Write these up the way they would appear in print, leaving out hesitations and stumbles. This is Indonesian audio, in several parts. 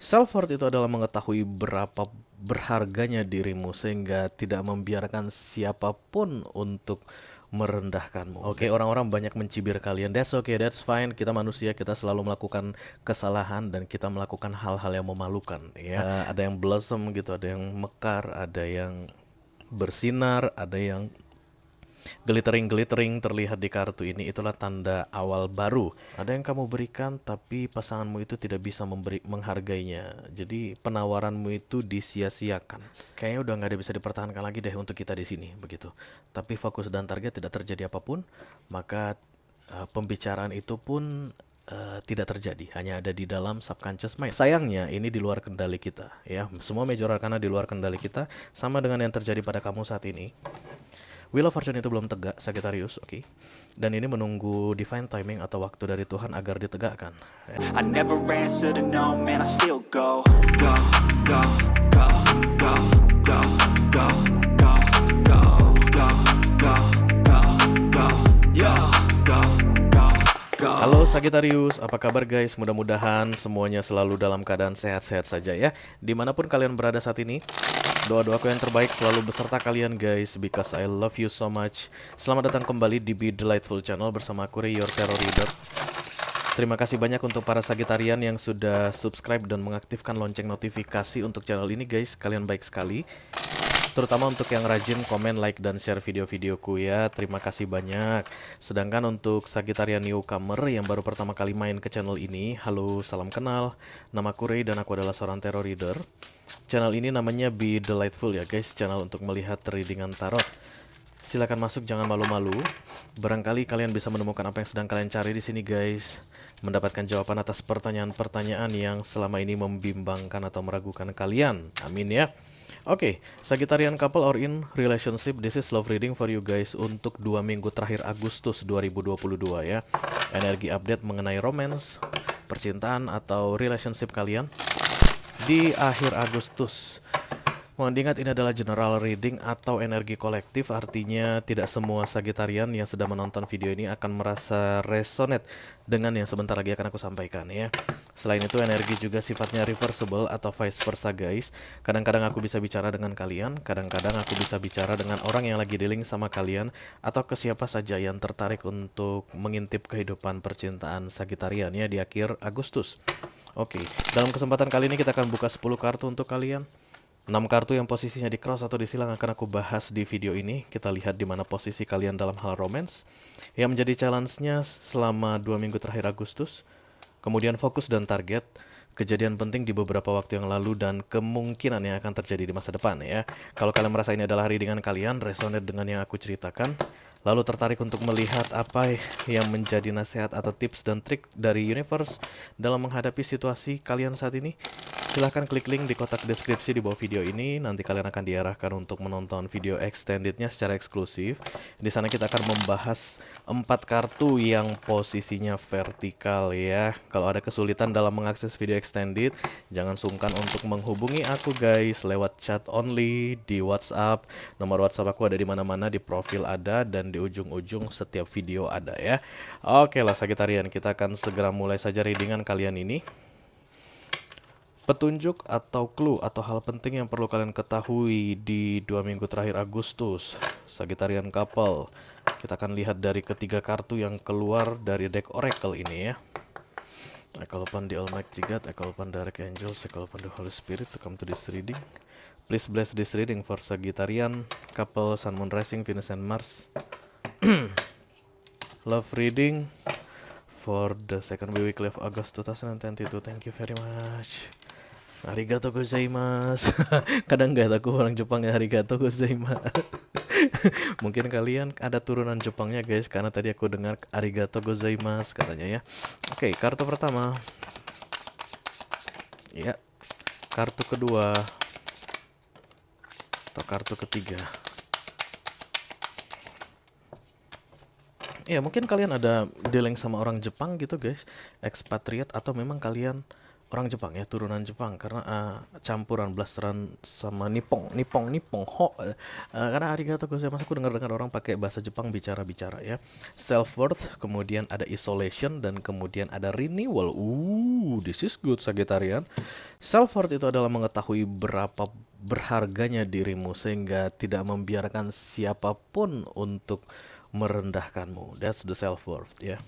Self-worth itu adalah mengetahui berapa berharganya dirimu sehingga tidak membiarkan siapapun untuk merendahkanmu. Oke, orang-orang banyak mencibir kalian. That's okay, that's fine. Kita manusia, kita selalu melakukan kesalahan dan kita melakukan hal-hal yang memalukan. Ya, ada yang blossom gitu, ada yang mekar, ada yang bersinar, ada yang glittering terlihat di kartu ini. Itulah tanda awal baru. Ada yang kamu berikan tapi pasanganmu itu tidak bisa menghargainya. Jadi penawaranmu itu disia-siakan. Kayaknya udah nggak ada bisa dipertahankan lagi deh untuk kita di sini begitu. Tapi fokus dan target tidak terjadi apapun, maka pembicaraan itu pun tidak terjadi, hanya ada di dalam subconscious mind. Sayangnya ini di luar kendali kita, ya. Semua major arcana di luar kendali kita, sama dengan yang terjadi pada kamu saat ini. Wheel of Fortune itu belum tegak, Sagittarius, oke. Dan ini menunggu divine timing atau waktu dari Tuhan agar ditegakkan. I never answer to no, man, I still go, go, go, go, go, go, go, go, go, go, go, go, go, yo, go, go, go. Halo Sagittarius, apa kabar guys? Mudah-mudahan semuanya selalu dalam keadaan sehat-sehat saja ya. Dimanapun kalian berada saat ini, doa-doaku yang terbaik selalu beserta kalian guys, because I love you so much. Selamat datang kembali di Be Delightful Channel bersama aku Ray, your tarot reader. Terima kasih banyak untuk para Sagitarian yang sudah subscribe dan mengaktifkan lonceng notifikasi untuk channel ini guys. Kalian baik sekali. Terutama untuk yang rajin komen, like, dan share video-videoku ya. Terima kasih banyak. Sedangkan untuk Sagittarian newcomer yang baru pertama kali main ke channel ini, halo, salam kenal. Namaku Ray dan aku adalah seorang tarot reader. Channel ini namanya Be Delightful ya guys, channel untuk melihat readingan tarot. Silakan masuk, jangan malu-malu. Barangkali kalian bisa menemukan apa yang sedang kalian cari di sini guys. Mendapatkan jawaban atas pertanyaan-pertanyaan yang selama ini membimbangkan atau meragukan kalian. Amin ya. Oke, Sagittarian couple or in relationship, this is love reading for you guys untuk 2 minggu terakhir Agustus 2022 ya. Energi update mengenai romance, percintaan atau relationship kalian di akhir Agustus. Mohon diingat ini adalah general reading atau energi kolektif, artinya tidak semua Sagittarian yang sedang menonton video ini akan merasa resonate dengan yang sebentar lagi akan aku sampaikan ya. Selain itu energi juga sifatnya reversible atau vice versa guys. Kadang-kadang aku bisa bicara dengan kalian, kadang-kadang aku bisa bicara dengan orang yang lagi dealing sama kalian, atau ke siapa saja yang tertarik untuk mengintip kehidupan percintaan Sagittarian ya di akhir Agustus. Oke, dalam kesempatan kali ini kita akan buka 10 kartu untuk kalian. 6 kartu yang posisinya di cross atau disilang akan aku bahas di video ini. Kita lihat di mana posisi kalian dalam hal romance yang menjadi challenge-nya selama 2 minggu terakhir Agustus. Kemudian fokus dan target, kejadian penting di beberapa waktu yang lalu dan kemungkinan yang akan terjadi di masa depan ya. Kalau kalian merasa ini adalah readingan kalian, resonate dengan yang aku ceritakan, lalu tertarik untuk melihat apa yang menjadi nasihat atau tips dan trik dari universe dalam menghadapi situasi kalian saat ini, silahkan klik link di kotak deskripsi di bawah video ini. Nanti kalian akan diarahkan untuk menonton video extendednya secara eksklusif. Di sana kita akan membahas 4 kartu yang posisinya vertikal ya. Kalau ada kesulitan dalam mengakses video extended, jangan sungkan untuk menghubungi aku guys lewat chat only di WhatsApp. Nomor WhatsApp aku ada di mana-mana, di profil ada, dan di ujung-ujung setiap video ada ya. Oke lah Sagittarian, kita akan segera mulai saja readingan kalian ini. Petunjuk atau clue atau hal penting yang perlu kalian ketahui di 2 minggu terakhir Agustus, Sagittarian couple. Kita akan lihat dari ketiga kartu yang keluar dari deck Oracle ini ya. Echo upon the Almighty God, Echo upon the Archangels, Echo upon the Holy Spirit to come to this reading. Please bless this reading for Sagittarian couple, Sun, Moon, Rising, Venus, and Mars. Love reading for the second week of August 2022. Thank you very much. Arigato gozaimasu. Kadang nggak aku orang Jepang ya, arigato gozaimasu. Mungkin kalian ada turunan Jepangnya guys, karena tadi aku dengar arigato gozaimasu katanya ya. Oke, kartu pertama. Ya. Kartu kedua. Atau kartu ketiga. Ya, mungkin kalian ada dealing sama orang Jepang gitu guys, expatriate, atau memang kalian orang Jepang ya, turunan Jepang karena campuran blasteran sama Nippon ho, karena arigato gozaimasu aku dengar orang pakai bahasa Jepang bicara-bicara ya. Self worth, kemudian ada isolation, dan kemudian ada renewal. This is good Sagittarian. Self worth itu adalah mengetahui berapa berharganya dirimu sehingga tidak membiarkan siapapun untuk merendahkanmu. That's the self worth ya.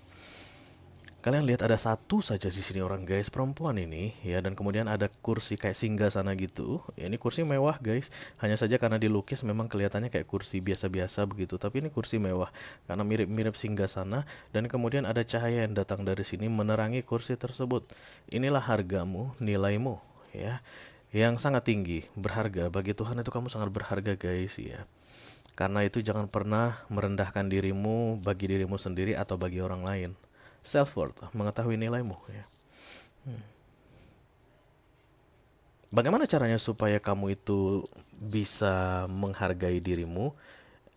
Kalian lihat ada satu saja di sini orang guys, perempuan ini ya, dan kemudian ada kursi kayak singgasana gitu. Ya, ini kursi mewah guys. Hanya saja karena dilukis memang kelihatannya kayak kursi biasa-biasa begitu, tapi ini kursi mewah karena mirip-mirip singgasana, dan kemudian ada cahaya yang datang dari sini menerangi kursi tersebut. Inilah hargamu, nilaimu ya. Yang sangat tinggi, berharga bagi Tuhan, itu kamu sangat berharga guys ya. Karena itu jangan pernah merendahkan dirimu bagi dirimu sendiri atau bagi orang lain. Self worth, mengetahui nilaimu ya. Bagaimana caranya supaya kamu itu bisa menghargai dirimu?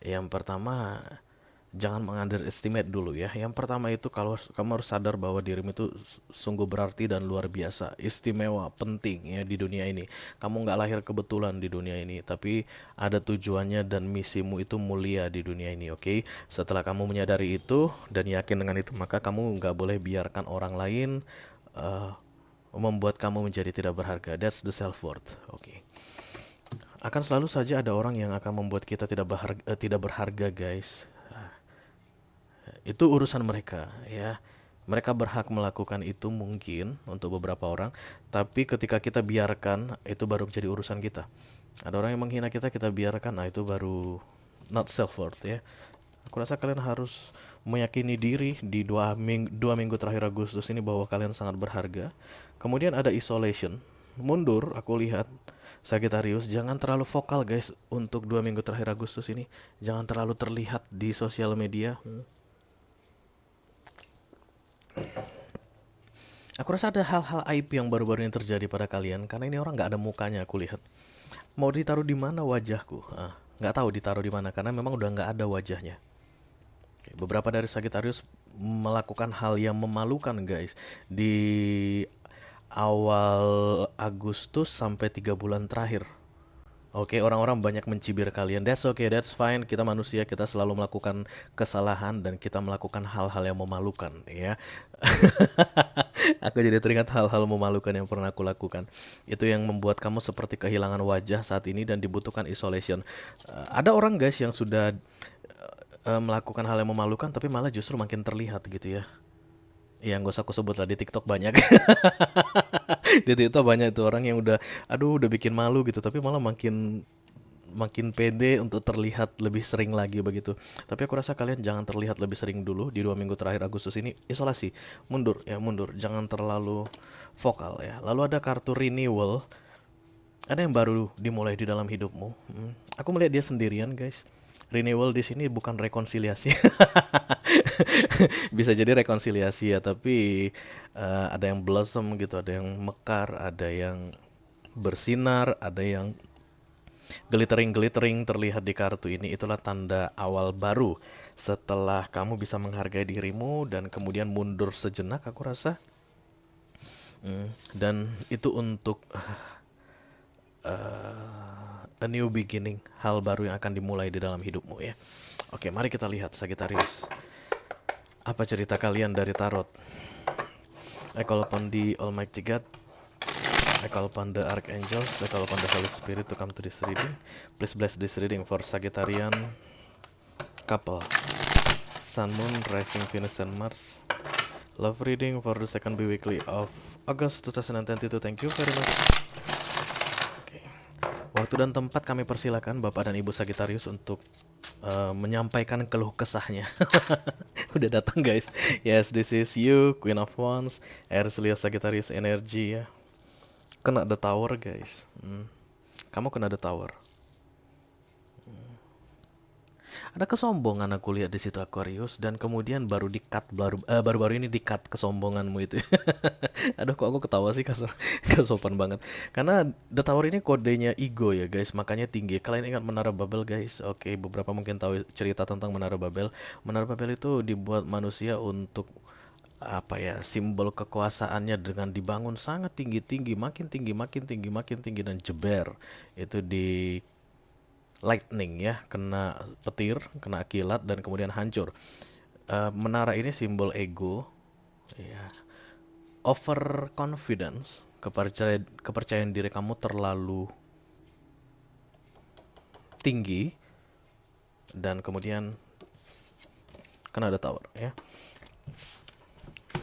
Yang pertama, jangan mengunderestimate dulu ya. Yang pertama itu kalau kamu harus sadar bahwa dirimu itu sungguh berarti dan luar biasa, istimewa, penting ya di dunia ini. Kamu nggak lahir kebetulan di dunia ini, tapi ada tujuannya dan misimu itu mulia di dunia ini, oke? Setelah kamu menyadari itu dan yakin dengan itu, maka kamu nggak boleh biarkan orang lain membuat kamu menjadi tidak berharga. That's the self worth, oke? Akan selalu saja ada orang yang akan membuat kita tidak berharga guys. Itu urusan mereka ya. Mereka berhak melakukan itu mungkin untuk beberapa orang, tapi ketika kita biarkan, itu baru menjadi urusan kita. Ada orang yang menghina kita, kita biarkan, nah itu baru not self worth ya. Aku rasa kalian harus meyakini diri di dua minggu terakhir Agustus ini bahwa kalian sangat berharga. Kemudian ada isolation, mundur. Aku lihat Sagittarius, jangan terlalu vokal guys untuk 2 minggu terakhir Agustus ini. Jangan terlalu terlihat di sosial media. Aku rasa ada hal-hal aib yang baru-baru ini terjadi pada kalian karena ini orang nggak ada mukanya. Aku lihat mau ditaruh di mana wajahku, nggak tahu ditaruh di mana karena memang udah nggak ada wajahnya. Beberapa dari Sagittarius melakukan hal yang memalukan guys di awal Agustus sampai 3 bulan terakhir. Oke, orang-orang banyak mencibir kalian. That's okay, that's fine. Kita manusia, kita selalu melakukan kesalahan dan kita melakukan hal-hal yang memalukan, ya. Aku jadi teringat hal-hal memalukan yang pernah aku lakukan. Itu yang membuat kamu seperti kehilangan wajah saat ini dan dibutuhkan isolation. Ada orang guys yang sudah melakukan hal yang memalukan tapi malah justru makin terlihat gitu ya. Ya nggak usah aku sebut lah, di TikTok banyak. Di TikTok banyak itu orang yang udah bikin malu gitu tapi malah makin pede untuk terlihat lebih sering lagi begitu. Tapi aku rasa kalian jangan terlihat lebih sering dulu di 2 minggu terakhir Agustus ini. Isolasi, mundur, jangan terlalu vokal ya. Lalu ada kartu renewal, ada yang baru dimulai di dalam hidupmu. Aku melihat dia sendirian guys. Renewal di sini bukan rekonsiliasi. Bisa jadi rekonsiliasi ya, tapi ada yang blossom gitu, ada yang mekar, ada yang bersinar, ada yang glittering terlihat di kartu ini. Itulah tanda awal baru setelah kamu bisa menghargai dirimu dan kemudian mundur sejenak, aku rasa. Dan itu untuk a new beginning, hal baru yang akan dimulai di dalam hidupmu ya. Oke, mari kita lihat Sagittarius. Apa cerita kalian dari tarot? I call upon the Almighty God, I call upon the Archangels, I call upon the Holy Spirit to come to this reading. Please bless this reading for Sagittarian couple, Sun, Moon, Rising, Venus, and Mars. Love reading for the second bi-weekly of August 2022. Thank you very much. Waktu dan tempat kami persilakan Bapak dan Ibu Sagittarius untuk menyampaikan keluh kesahnya. Udah datang guys. Yes, this is you, Queen of Wands, Aries, Leo, Sagittarius energy ya. Kena the tower guys. Kamu kena the tower. Ada kesombongan aku lihat di situ Aquarius, dan kemudian baru-baru ini di-cut kesombonganmu itu. Aduh, kok aku ketawa sih, kesopan banget. Karena The Tower ini kodenya ego ya guys, makanya tinggi. Kalian ingat Menara Babel guys? Oke, beberapa mungkin tahu cerita tentang Menara Babel. Menara Babel itu dibuat manusia untuk apa ya, simbol kekuasaannya dengan dibangun sangat tinggi-tinggi, makin tinggi, makin tinggi, makin tinggi, dan jeber itu di lightning ya, kena petir, kena kilat, dan kemudian hancur. Menara ini simbol ego, ya, overconfidence, kepercayaan diri kamu terlalu tinggi, dan kemudian kan ada tower ya.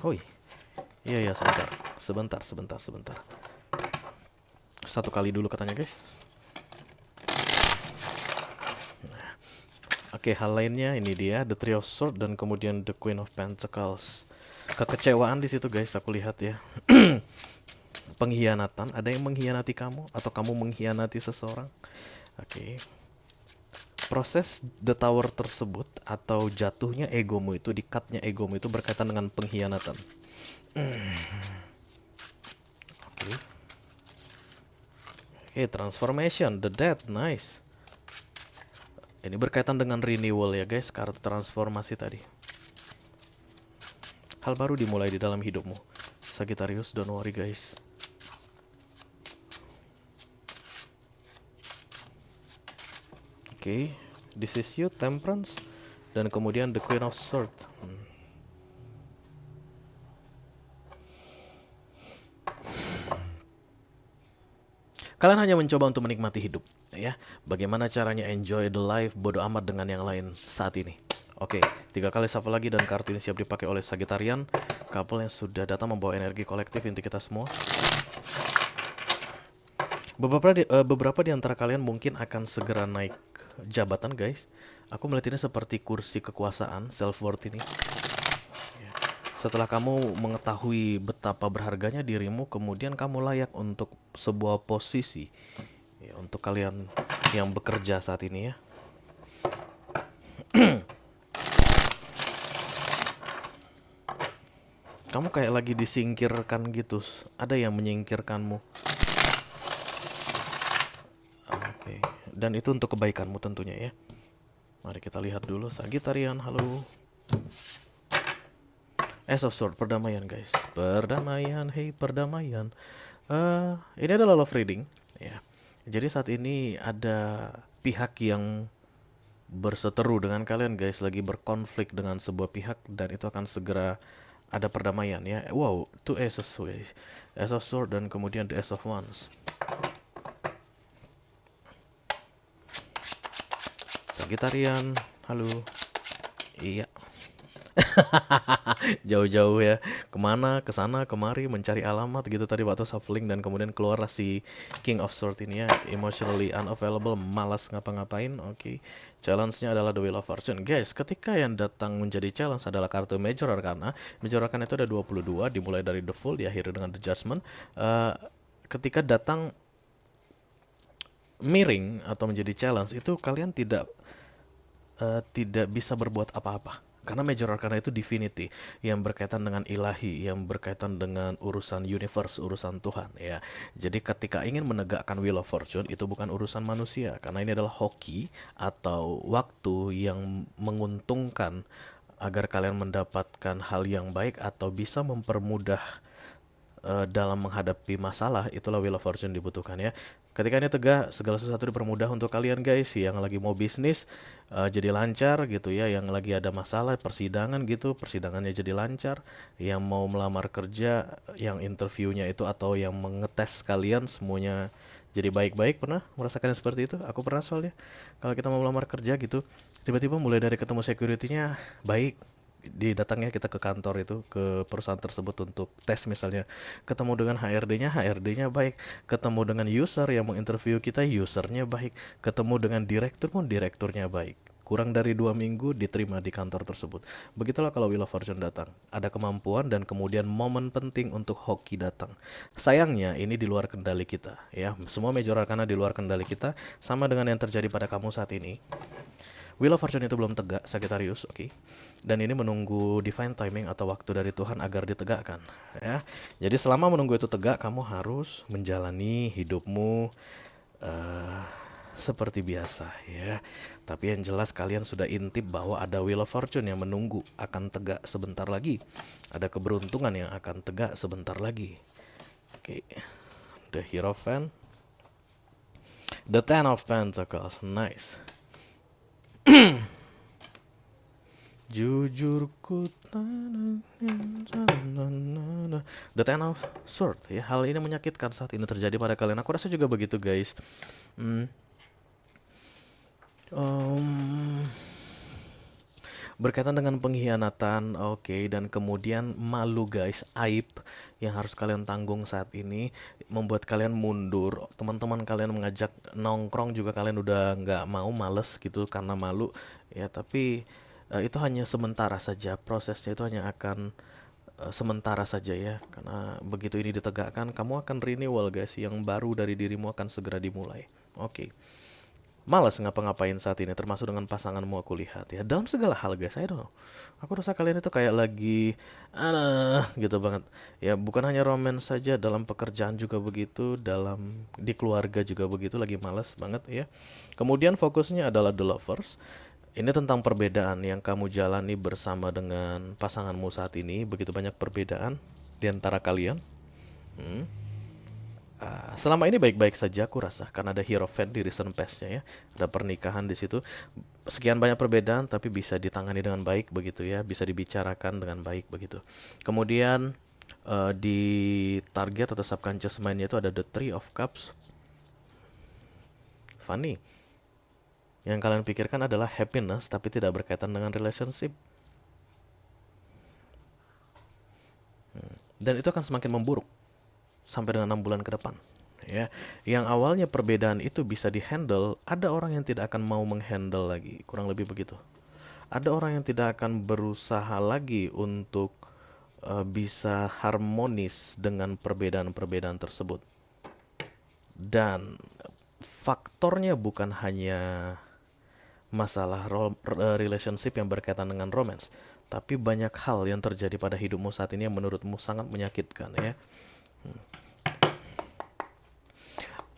Hoi, iya sebentar. Satu kali dulu katanya guys. Oke, hal lainnya ini dia The Three of Swords dan kemudian The Queen of Pentacles. Kekecewaan di situ guys, aku lihat ya. Pengkhianatan, ada yang mengkhianati kamu atau kamu mengkhianati seseorang. Oke. Proses The Tower tersebut atau jatuhnya egomu itu, dikatnya egomu itu berkaitan dengan pengkhianatan. Oke. Oke, transformation, the death, nice. Ini berkaitan dengan renewal ya guys, kartu transformasi tadi. Hal baru dimulai di dalam hidupmu. Sagittarius, don't worry guys. Oke, this is you, Temperance, dan kemudian the Queen of Swords. Kalian hanya mencoba untuk menikmati hidup, ya. Bagaimana caranya enjoy the life, bodo amat dengan yang lain saat ini. Oke, 3 kali shuffle lagi dan kartu ini siap dipakai oleh Sagittarian, couple yang sudah datang membawa energi kolektif inti kita semua. Beberapa di antara kalian mungkin akan segera naik jabatan guys. Aku melihat ini seperti kursi kekuasaan, self worth ini. Setelah kamu mengetahui betapa berharganya dirimu, kemudian kamu layak untuk sebuah posisi ya, untuk kalian yang bekerja saat ini ya. Kamu kayak lagi disingkirkan gitu, ada yang menyingkirkanmu. Oke, dan itu untuk kebaikanmu tentunya ya. Mari kita lihat dulu Sagittarian, halo. Ace of Swords, perdamaian guys, perdamaian, hey perdamaian. Ini adalah love reading ya. Jadi saat ini ada pihak yang berseteru dengan kalian guys, lagi berkonflik dengan sebuah pihak, dan itu akan segera ada perdamaian ya. Wow, two aces guys, Ace of Swords dan kemudian the Ace of Wands. Sagittarian, halo. Iya. Jauh-jauh ya, kemana, kesana, kemari, mencari alamat gitu tadi waktu shuffling, dan kemudian keluarlah si King of Swords ini ya, emotionally unavailable, malas ngapa-ngapain. Oke. Challenge-nya adalah The Wheel of Fortune guys. Ketika yang datang menjadi challenge adalah kartu Major Arcana. Major Arcana itu ada 22, dimulai dari The Fool, diakhiri dengan The Judgment. Ketika datang miring atau menjadi challenge itu, kalian tidak bisa berbuat apa-apa. Karena Major Arcana itu divinity, yang berkaitan dengan ilahi, yang berkaitan dengan urusan universe, urusan Tuhan ya. Jadi ketika ingin menegakkan Wheel of Fortune, itu bukan urusan manusia, karena ini adalah hoki atau waktu yang menguntungkan agar kalian mendapatkan hal yang baik atau bisa mempermudah dalam menghadapi masalah. Itulah Wheel of Fortune dibutuhkan ya. Ketika ini tegak, segala sesuatu dipermudah untuk kalian guys. Yang lagi mau bisnis jadi lancar gitu ya. Yang lagi ada masalah persidangan gitu, persidangannya jadi lancar. Yang mau melamar kerja, yang interviewnya itu atau yang mengetes kalian, semuanya jadi baik-baik. Pernah merasakan seperti itu? Aku pernah soalnya. Kalau kita mau melamar kerja gitu, tiba-tiba mulai dari ketemu security-nya baik, didatangnya kita ke kantor itu, ke perusahaan tersebut untuk tes misalnya, ketemu dengan HRD-nya baik, ketemu dengan user yang menginterview kita, usernya baik, ketemu dengan direktur pun direkturnya baik. Kurang dari 2 minggu diterima di kantor tersebut. Begitulah kalau Wheel of Fortune datang, ada kemampuan dan kemudian momen penting untuk hoki datang. Sayangnya ini di luar kendali kita ya. Semua Major Arcana di luar kendali kita, sama dengan yang terjadi pada kamu saat ini. Wheel of Fortune itu belum tegak, Sagittarius, oke. Dan ini menunggu divine timing atau waktu dari Tuhan agar ditegakkan, ya. Jadi selama menunggu itu tegak, kamu harus menjalani hidupmu seperti biasa ya. Tapi yang jelas kalian sudah intip bahwa ada Wheel of Fortune yang menunggu akan tegak sebentar lagi. Ada keberuntungan yang akan tegak sebentar lagi. Oke. The Hierophant. The Ten of Pentacles. Nice. Jujurku. The Ten of Sword ya. Hal ini menyakitkan saat ini terjadi pada kalian. Aku rasa juga begitu guys. Berkaitan dengan pengkhianatan, oke, dan kemudian malu guys, aib yang harus kalian tanggung saat ini membuat kalian mundur. Teman-teman kalian mengajak nongkrong juga kalian udah nggak mau, males gitu karena malu ya. Tapi itu hanya sementara saja, prosesnya itu hanya akan sementara saja ya. Karena begitu ini ditegakkan, kamu akan renewal guys, yang baru dari dirimu akan segera dimulai. Oke. Malas ngapa-ngapain saat ini, termasuk dengan pasanganmu aku lihat ya. Dalam segala hal guys, I don't know. Aku rasa kalian itu kayak lagi gitu banget. Ya bukan hanya romance saja, dalam pekerjaan juga begitu, di keluarga juga begitu, lagi malas banget ya. Kemudian fokusnya adalah The Lovers. Ini tentang perbedaan yang kamu jalani bersama dengan pasanganmu saat ini. Begitu banyak perbedaan di antara kalian. Selama ini baik-baik saja aku rasa, karena ada Hierophant di recent past-nya ya. Ada pernikahan di situ. Sekian banyak perbedaan tapi bisa ditangani dengan baik begitu ya, bisa dibicarakan dengan baik begitu. Kemudian di target atau subconscious mind-nya itu ada the Three of Cups. Funny. Yang kalian pikirkan adalah happiness tapi tidak berkaitan dengan relationship. Dan itu akan semakin memburuk sampai dengan 6 bulan ke depan ya. Yang awalnya perbedaan itu bisa dihandle, ada orang yang tidak akan mau menghandle lagi, kurang lebih begitu. Ada orang yang tidak akan berusaha lagi untuk bisa harmonis dengan perbedaan-perbedaan tersebut. Dan faktornya bukan hanya masalah relationship yang berkaitan dengan romance, tapi banyak hal yang terjadi pada hidupmu saat ini yang menurutmu sangat menyakitkan ya.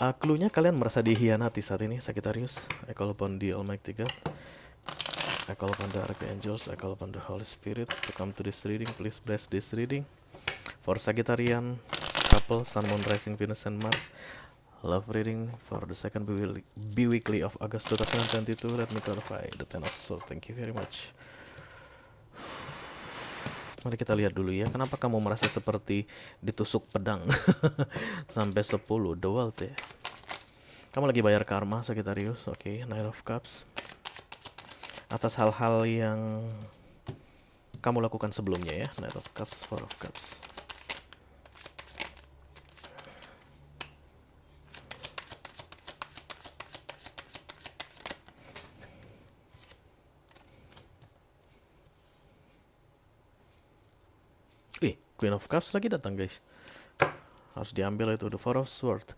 Cluenya kalian merasa dihianati saat ini, Sagittarius. I call upon the Almighty God, I call upon the Archangels, I call upon the Holy Spirit to come to this reading. Please bless this reading for Sagittarian couple, Sun, Moon, Rising, Venus, and Mars. Love reading for the second bi-weekly of August 2022. Let me clarify the Ten of Swords. Thank you very much. Mari kita lihat dulu ya, kenapa kamu merasa seperti ditusuk pedang sampai 10, the world ya. Kamu lagi bayar karma, Sagittarius. Oke, Knight of Cups. Atas hal-hal yang kamu lakukan sebelumnya ya. Knight of Cups, Four of Cups. Queen of Cups lagi datang guys. Harus diambil itu, the Four of Swords,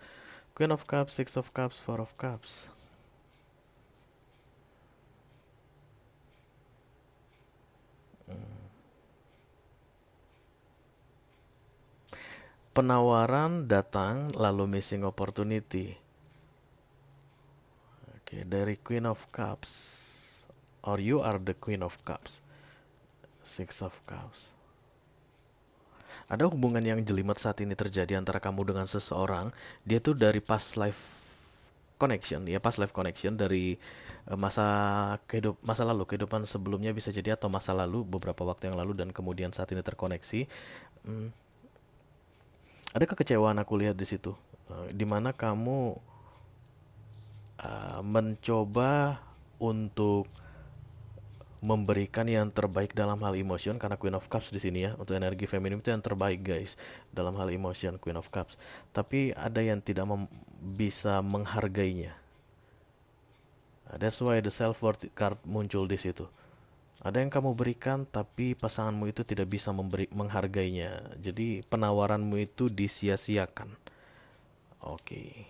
Queen of Cups, Six of Cups, Four of Cups. Penawaran datang lalu missing opportunity. Oke, dari Queen of Cups, or you are the Queen of Cups, Six of Cups. Ada hubungan yang jelimet saat ini terjadi antara kamu dengan seseorang. Dia tuh dari past life connection ya, past life connection dari masa lalu, kehidupan sebelumnya bisa jadi, atau masa lalu beberapa waktu yang lalu dan kemudian saat ini terkoneksi. Ada kekecewaan aku lihat di situ, dimana kamu mencoba untuk memberikan yang terbaik dalam hal emotion, karena Queen of Cups di sini ya, untuk energi feminim itu yang terbaik guys dalam hal emotion, Queen of Cups. Tapi ada yang tidak bisa menghargainya. That's why the self-worth card muncul di situ. Ada yang kamu berikan tapi pasanganmu itu tidak bisa menghargainya. Jadi penawaranmu itu disia-siakan. Oke.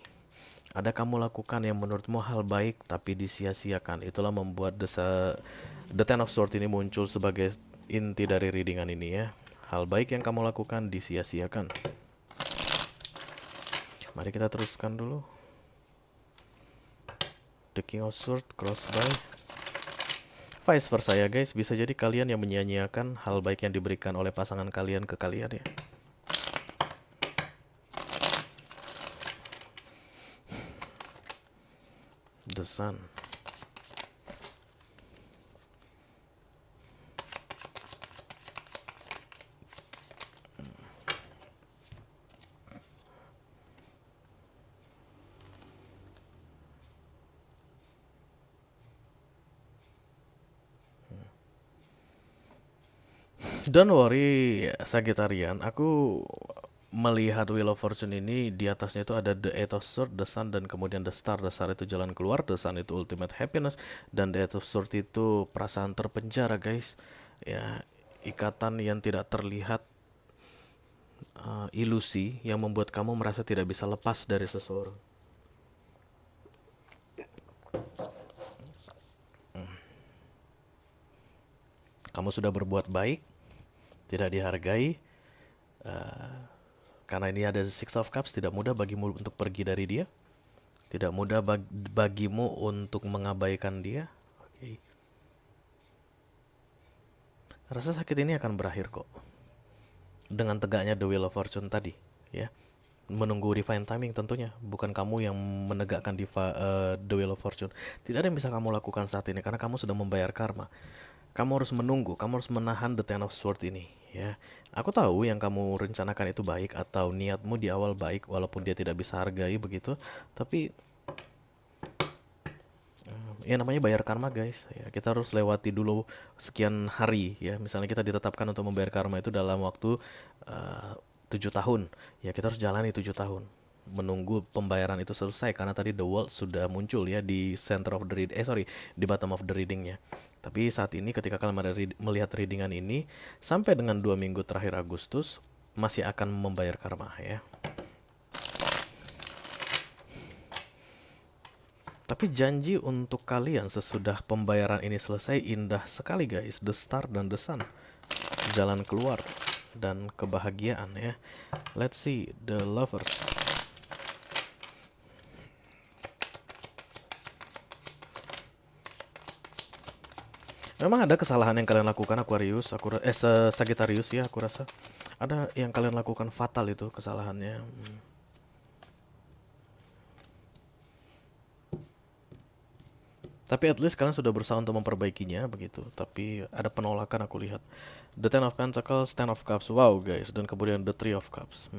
Ada kamu lakukan yang menurutmu hal baik tapi disia-siakan. Itulah membuat The Ten of Swords ini muncul sebagai inti dari readingan ini ya. Hal baik yang kamu lakukan disia-siakan. Mari kita teruskan dulu. The King of Swords, crossbow. Vice versa ya guys, bisa jadi kalian yang menyia-nyiakan hal baik yang diberikan oleh pasangan kalian ke kalian ya. The Sun. Don't worry, Sagittarian. Aku melihat Wheel of Fortune ini di atasnya itu ada The Eight of Swords, The Sun, dan kemudian The Star. The Star itu jalan keluar, The Sun itu ultimate happiness, dan The Eight of Swords itu perasaan terpenjara, guys. Ya, ikatan yang tidak terlihat, ilusi yang membuat kamu merasa tidak bisa lepas dari seseorang. Kamu sudah berbuat baik, tidak dihargai, karena ini ada Six of Cups, tidak mudah bagimu untuk pergi dari dia, tidak mudah bagimu untuk mengabaikan dia. Oke. Rasa sakit ini akan berakhir kok dengan tegaknya The Wheel of Fortune tadi, ya. Menunggu divine timing tentunya, bukan kamu yang menegakkan The Wheel of Fortune. Tidak ada yang bisa kamu lakukan saat ini karena kamu sudah membayar karma. Kamu harus menunggu, kamu harus menahan The Ten of Swords ini, ya. Aku tahu yang kamu rencanakan itu baik, atau niatmu di awal baik walaupun dia tidak bisa hargai begitu, tapi ya namanya bayar karma guys, ya. Kita harus lewati dulu sekian hari, ya. Misalnya kita ditetapkan untuk membayar karma itu dalam waktu 7 tahun, ya kita harus jalani 7 tahun menunggu pembayaran itu selesai, karena tadi the world sudah muncul ya di center of the di bottom of the readingnya. Tapi saat ini ketika kalian melihat readingan ini sampai dengan 2 minggu terakhir Agustus masih akan membayar karma, ya. Tapi janji untuk kalian sesudah pembayaran ini selesai indah sekali guys. The Star dan The Sun, jalan keluar dan kebahagiaan, ya. Let's see the Lovers. Memang ada kesalahan yang kalian lakukan Aquarius, Sagittarius ya, aku rasa. Ada yang kalian lakukan fatal itu kesalahannya. Tapi at least kalian sudah berusaha untuk memperbaikinya begitu. Tapi ada penolakan aku lihat. The Ten of Pentacles, Ten of Cups, wow guys, dan kemudian The Three of Cups.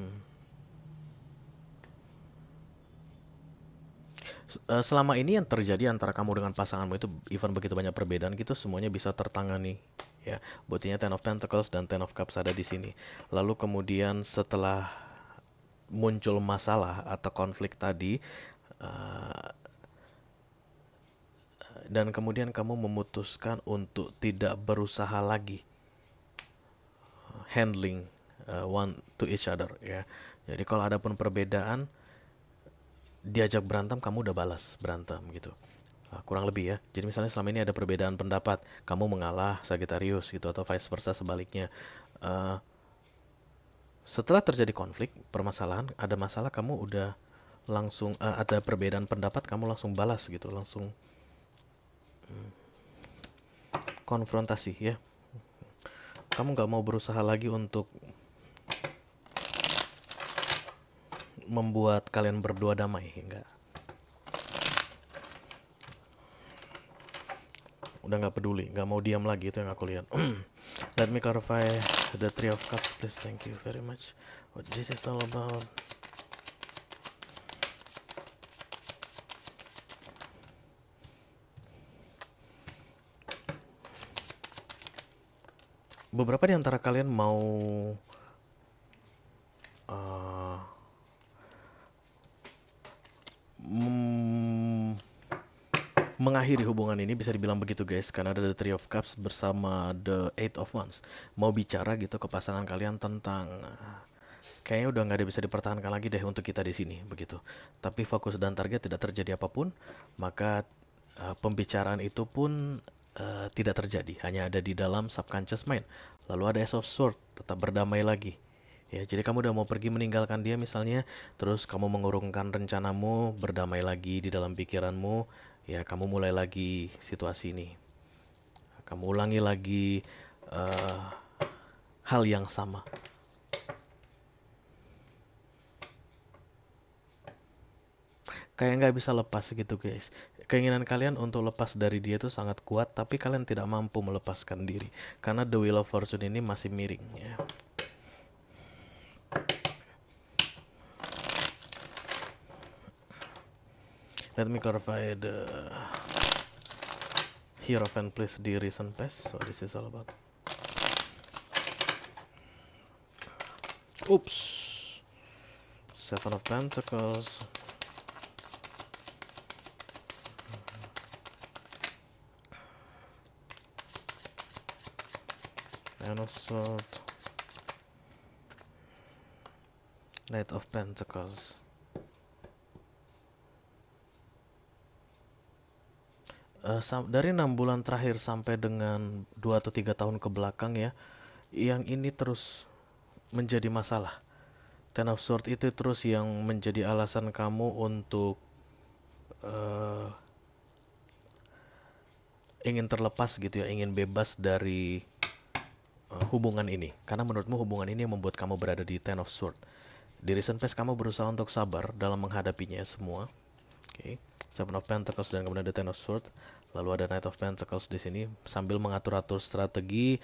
Selama ini yang terjadi antara kamu dengan pasanganmu itu, even begitu banyak perbedaan gitu, semuanya bisa tertangani, ya. Buktinya Ten of Pentacles dan Ten of Cups ada di sini. Lalu kemudian setelah muncul masalah atau konflik tadi, dan kemudian kamu memutuskan untuk tidak berusaha lagi handling one to each other, ya. Jadi kalau ada pun perbedaan, diajak berantem, kamu udah balas berantem gitu. Kurang lebih ya. Jadi misalnya selama ini ada perbedaan pendapat, kamu mengalah Sagittarius gitu, atau vice versa sebaliknya. Setelah terjadi konflik, permasalahan, ada masalah, kamu udah langsung ada perbedaan pendapat, kamu langsung balas gitu, langsung konfrontasi, ya. Kamu nggak mau berusaha lagi untuk membuat kalian berdua damai, enggak. Udah nggak peduli, nggak mau diam lagi, itu yang aku lihat. Let me clarify the Three of Cups please, thank you very much. What this is all about. Beberapa di antara kalian mau mengakhiri hubungan ini, bisa dibilang begitu guys, karena ada The Three of Cups bersama The Eight of Wands. Mau bicara gitu ke pasangan kalian tentang kayaknya udah nggak ada bisa dipertahankan lagi deh untuk kita di sini begitu. Tapi fokus dan target tidak terjadi apapun, maka pembicaraan itu pun tidak terjadi, hanya ada di dalam subconscious mind. Lalu ada Ace of Swords, tetap berdamai lagi. Ya, jadi kamu udah mau pergi meninggalkan dia misalnya, terus kamu mengurungkan rencanamu, berdamai lagi di dalam pikiranmu, Ya, kamu mulai lagi situasi ini. Kamu ulangi lagi eh, hal yang sama. Kayak nggak bisa lepas gitu guys. Keinginan kalian untuk lepas dari dia itu sangat kuat, tapi kalian tidak mampu melepaskan diri karena the wheel of fortune ini masih miring ya. Let me clarify the Hierophant please di recent past. So this is all about. Oops. Seven of Pentacles. Nine of Swords. Knight of Pentacles. Dari 6 bulan terakhir sampai dengan 2 atau 3 tahun ke belakang ya, yang ini terus menjadi masalah. Ten of Swords itu terus yang menjadi alasan kamu untuk ingin terlepas gitu ya, ingin bebas dari hubungan ini. Karena menurutmu hubungan ini yang membuat kamu berada di Ten of Swords. Di recent past kamu berusaha untuk sabar dalam menghadapinya semua. Oke. Seven of Pentacles dan kemudian ada Ten of Swords. Lalu ada Knight of Pentacles di sini sambil mengatur-atur strategi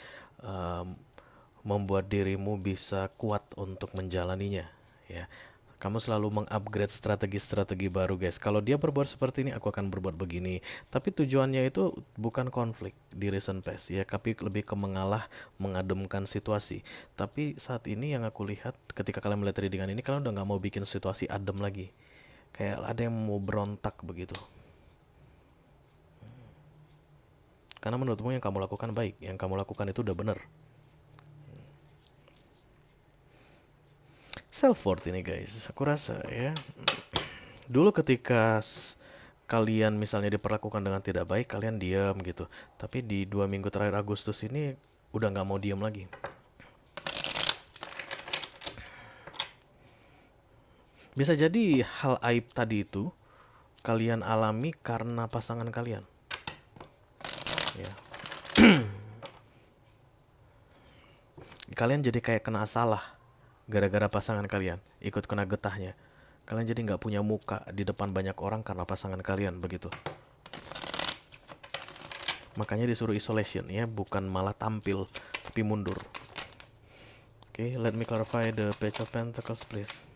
membuat dirimu bisa kuat untuk menjalaninya ya. Kamu selalu mengupgrade strategi-strategi baru guys. Kalau dia berbuat seperti ini, aku akan berbuat begini. Tapi tujuannya itu bukan konflik di recent past ya, tapi lebih ke mengalah, mengademkan situasi. Tapi saat ini yang aku lihat ketika kalian melihat readingan ini, kalian udah nggak mau bikin situasi adem lagi. Kayak ada yang mau berontak begitu. Karena menurutmu yang kamu lakukan baik, yang kamu lakukan itu udah bener. Self-worth ini guys, aku rasa ya. Dulu ketika kalian misalnya diperlakukan dengan tidak baik, kalian diam gitu. Tapi di 2 minggu terakhir Agustus ini udah nggak mau diam lagi. Bisa jadi hal aib tadi itu kalian alami karena pasangan kalian. Ya. Kalian jadi kayak kena salah gara-gara pasangan kalian, ikut kena getahnya. Kalian jadi nggak punya muka di depan banyak orang karena pasangan kalian begitu. Makanya disuruh isolation ya, bukan malah tampil tapi mundur. Oke, let me clarify the Page of Pentacles please.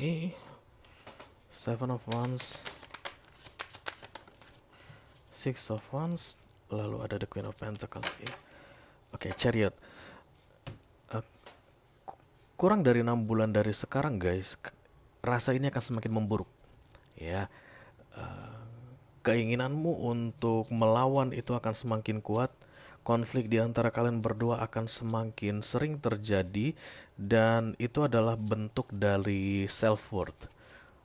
Oke, Seven of Wands, Six of Wands, lalu ada the Queen of Pentacles ya. Oke, Chariot. Kurang dari 6 bulan dari sekarang guys, rasa ini akan semakin memburuk ya. Keinginanmu untuk melawan itu akan semakin kuat. Konflik di antara kalian berdua akan semakin sering terjadi, dan itu adalah bentuk dari self-worth.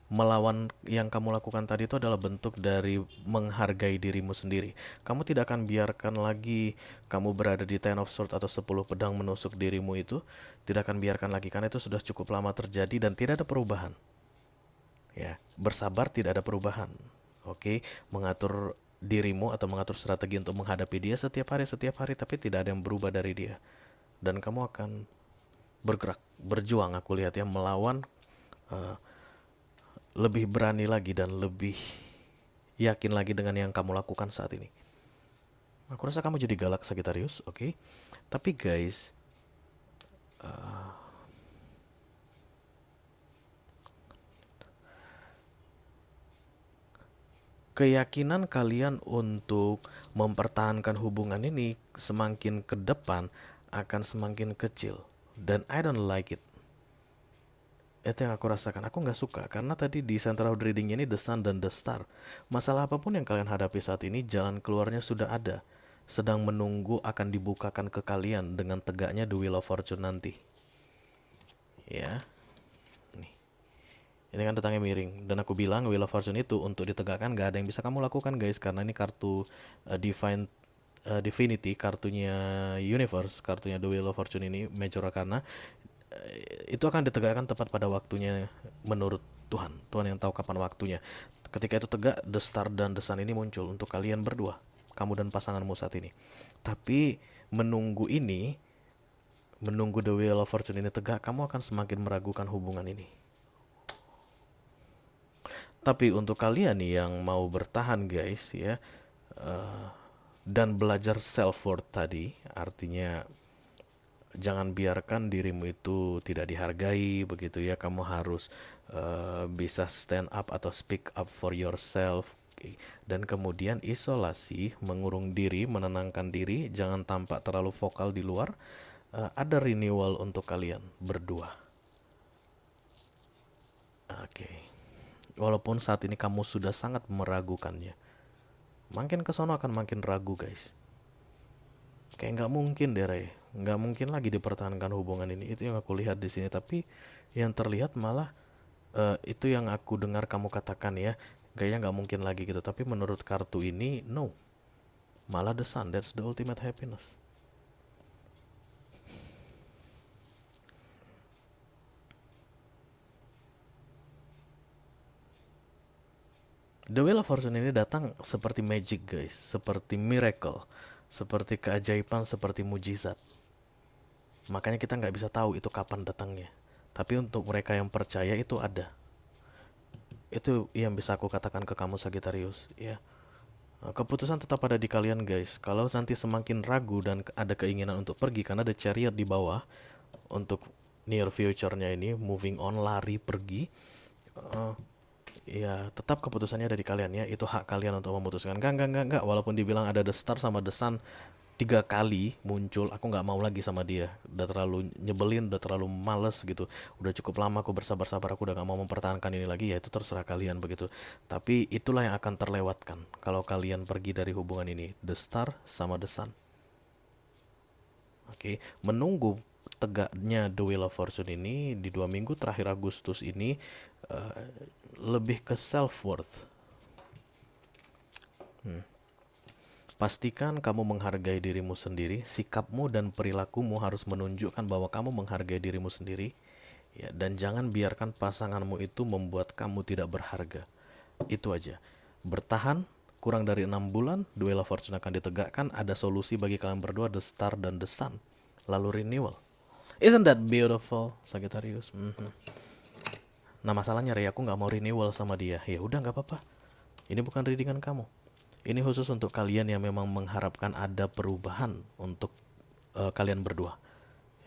Melawan yang kamu lakukan tadi itu adalah bentuk dari menghargai dirimu sendiri. Kamu tidak akan biarkan lagi kamu berada di Ten of Swords atau 10 pedang menusuk dirimu itu. Tidak akan biarkan lagi, karena itu sudah cukup lama terjadi dan tidak ada perubahan. Ya, bersabar, tidak ada perubahan. Oke, mengatur dirimu atau mengatur strategi untuk menghadapi dia setiap hari, tapi tidak ada yang berubah dari dia. Dan kamu akan bergerak, berjuang, aku lihat ya, melawan, lebih berani lagi dan lebih yakin lagi dengan yang kamu lakukan saat ini. Aku rasa kamu jadi galak Sagittarius, oke? Tapi guys, keyakinan kalian untuk mempertahankan hubungan ini semakin ke depan akan semakin kecil. Dan I don't like it. Itu yang aku rasakan. Aku nggak suka karena tadi di center of reading ini the sun dan the star. Masalah apapun yang kalian hadapi saat ini, jalan keluarnya sudah ada. Sedang menunggu akan dibukakan ke kalian dengan tegaknya the wheel of fortune nanti. Ya. Ini kan datangnya miring, dan aku bilang Wheel of Fortune itu untuk ditegakkan gak ada yang bisa kamu lakukan guys, karena ini kartu divine Divinity, kartunya Universe, kartunya The Wheel of Fortune ini, Major Arcana, itu akan ditegakkan tepat pada waktunya menurut Tuhan. Tuhan yang tahu kapan waktunya. Ketika itu tegak, The Star dan The Sun ini muncul untuk kalian berdua, kamu dan pasanganmu saat ini. Tapi menunggu The Wheel of Fortune ini tegak, kamu akan semakin meragukan hubungan ini. Tapi untuk kalian nih yang mau bertahan guys ya, dan belajar self worth tadi, artinya jangan biarkan dirimu itu tidak dihargai begitu ya. Kamu harus bisa stand up atau speak up for yourself. Okay. Dan kemudian isolasi, mengurung diri, menenangkan diri, jangan tampak terlalu vokal di luar. Ada renewal untuk kalian berdua. Oke. Walaupun saat ini kamu sudah sangat meragukannya, makin kesono akan makin ragu guys. Kayak nggak mungkin deh Ray, nggak mungkin lagi dipertahankan hubungan ini. Itu yang aku lihat di sini. Tapi yang terlihat malah itu yang aku dengar kamu katakan ya, kayaknya nggak mungkin lagi gitu. Tapi menurut kartu ini no, malah the sun, that's the ultimate happiness. The Wheel of Fortune ini datang seperti magic guys, seperti miracle, seperti keajaiban, seperti mujizat. Makanya kita nggak bisa tahu itu kapan datangnya. Tapi untuk mereka yang percaya itu ada. Itu yang bisa aku katakan ke kamu Sagittarius ya. Keputusan tetap ada di kalian guys. Kalau nanti semakin ragu dan ada keinginan untuk pergi, karena ada chariot di bawah untuk near future-nya ini, moving on, lari, pergi, ya tetap keputusannya ada di kalian ya. Itu hak kalian untuk memutuskan. Enggak. Walaupun dibilang ada the star sama the sun 3 kali muncul, aku nggak mau lagi sama dia. Udah terlalu nyebelin, udah terlalu males gitu. Udah cukup lama aku bersabar-sabar, aku udah nggak mau mempertahankan ini lagi. Ya itu terserah kalian begitu. Tapi itulah yang akan terlewatkan kalau kalian pergi dari hubungan ini, the star sama the sun. Oke, menunggu tegaknya The Wheel of Fortune ini di 2 minggu terakhir Agustus ini lebih ke self worth. Pastikan kamu menghargai dirimu sendiri. Sikapmu dan perilakumu harus menunjukkan bahwa kamu menghargai dirimu sendiri ya, dan jangan biarkan pasanganmu itu membuat kamu tidak berharga. Itu aja. Bertahan kurang dari 6 bulan, The Wheel of Fortune akan ditegakkan. Ada solusi bagi kalian berdua, the star dan the sun. Lalu renewal. Isn't that beautiful, Sagittarius? Nah masalahnya Ray, aku nggak mau renewal sama dia. Ya udah nggak apa-apa. Ini bukan readingan kamu. Ini khusus untuk kalian yang memang mengharapkan ada perubahan untuk kalian berdua.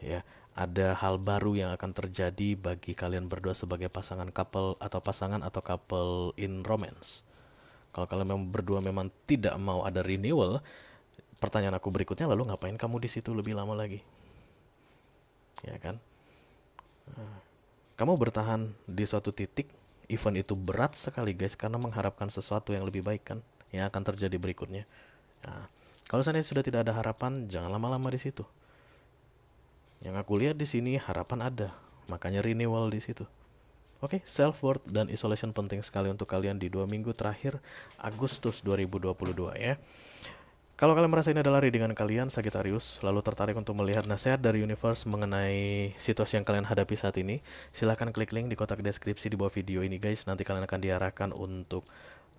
Ya, ada hal baru yang akan terjadi bagi kalian berdua sebagai pasangan couple atau couple in romance. Kalau kalian memang berdua memang tidak mau ada renewal, pertanyaan aku berikutnya, lalu ngapain kamu di situ lebih lama lagi? Ya kan? Kamu bertahan di suatu titik, event itu berat sekali guys, karena mengharapkan sesuatu yang lebih baik kan, yang akan terjadi berikutnya. Nah, kalau seandainya sudah tidak ada harapan, jangan lama-lama di situ. Yang aku lihat di sini harapan ada, makanya renewal di situ. Oke, self worth dan isolation penting sekali untuk kalian di 2 minggu terakhir Agustus 2022 ya. Kalau kalian merasa ini adalah readingan kalian Sagittarius, lalu tertarik untuk melihat nasihat dari universe mengenai situasi yang kalian hadapi saat ini, silahkan klik link di kotak deskripsi di bawah video ini guys. Nanti kalian akan diarahkan untuk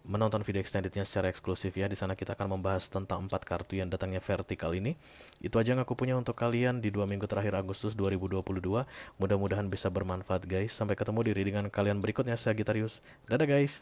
menonton video extendednya secara eksklusif ya. Di sana kita akan membahas tentang 4 kartu yang datangnya vertikal ini. Itu aja yang aku punya untuk kalian di 2 minggu terakhir Agustus 2022. Mudah-mudahan bisa bermanfaat guys. Sampai ketemu di readingan kalian berikutnya Sagittarius. Dadah guys.